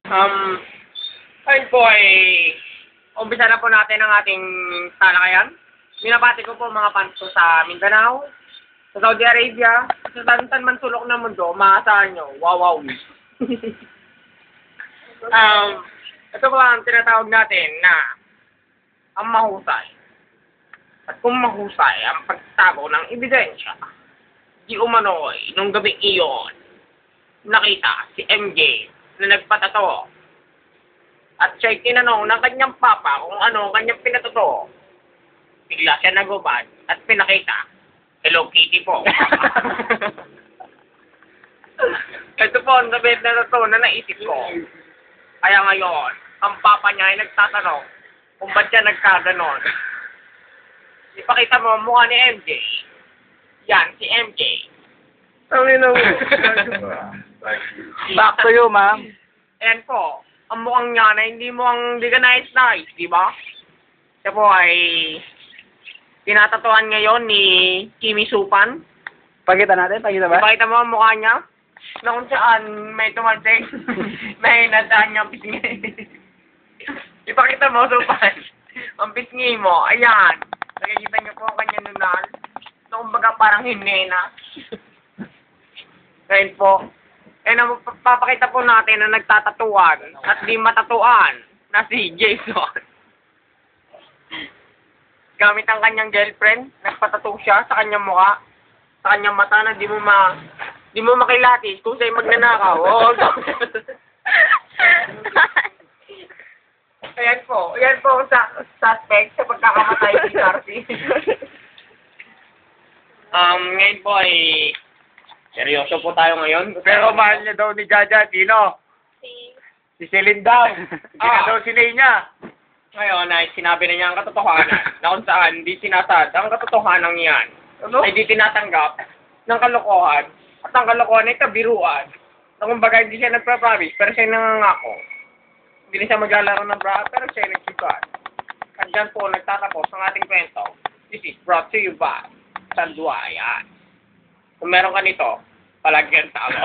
Um, Ayun po ay umpisa na po natin ang ating talakayan. Binabati ko po mga fans ko sa Mindanao, sa Saudi Arabia, sa saan man sulok ng mundo, maasahan nyo, wow. Ito po ang tinatawag natin na ang mahusay. At kung mahusay ang pagtago ng ebidensya, di umano'y nung gabing iyon, nakita si MJ na nagpatato. At siya'y tinanong ng kanyang papa kung ano kanyang pinatato. Bigla siya nagubad at pinakita. Hello Kitty po. Ito po ang gabit na tato na naisip ko. Kaya ngayon, ang papa niya ay nagtatanong kung ba't siya nagkaganon. Ipakita mo ang mukha ni MJ. Yan, si MJ. Back to you, ma'am. Ayan po, ang mukhang niya na hindi ka nice, di ba? Siya po ay tinatatuan ngayon ni Kimi Supan. Pakita ba? Ipakita mo ang mukha niya na kung saan may tumalsik, may nadaan niyang pisngi. Ipakita mo, Supan, ang pisngi mo, ayan. Nakikita niyo po ang kanyang nunal. So, kumbaga parang hinena. Ngayon po, papakita po natin na nagtatatuan at di matatuan na si Jason. Gamit ang kanyang girlfriend, nagpatato siya sa kanyang mukha, sa kanyang mata na di mo makilatis kung sa'yo magnanakaw. Ayan po ang suspect sa pagkakamatay ni Darcy. Ngayon po ay seryoso po tayo ngayon. Pero mahal niya daw ni Jaja, sino? Si Celine daw. Daw si niya. Ngayon ay sinabi na niya ang katotohanan na kung saan hindi sinasad ang katotohanan yan. Ay di tinatanggap ng kalokohan at ang kalokohan ay kabiruan. Na kumbaga hindi siya nagpa-promise pero siya nangangako. Hindi na siya maglalaro ng bra pero siya nagsikat. At dyan po nagtatapos ang ating kwento. This is brought to you by Sanduayan. Kung meron ka nito, palagyan sa ako.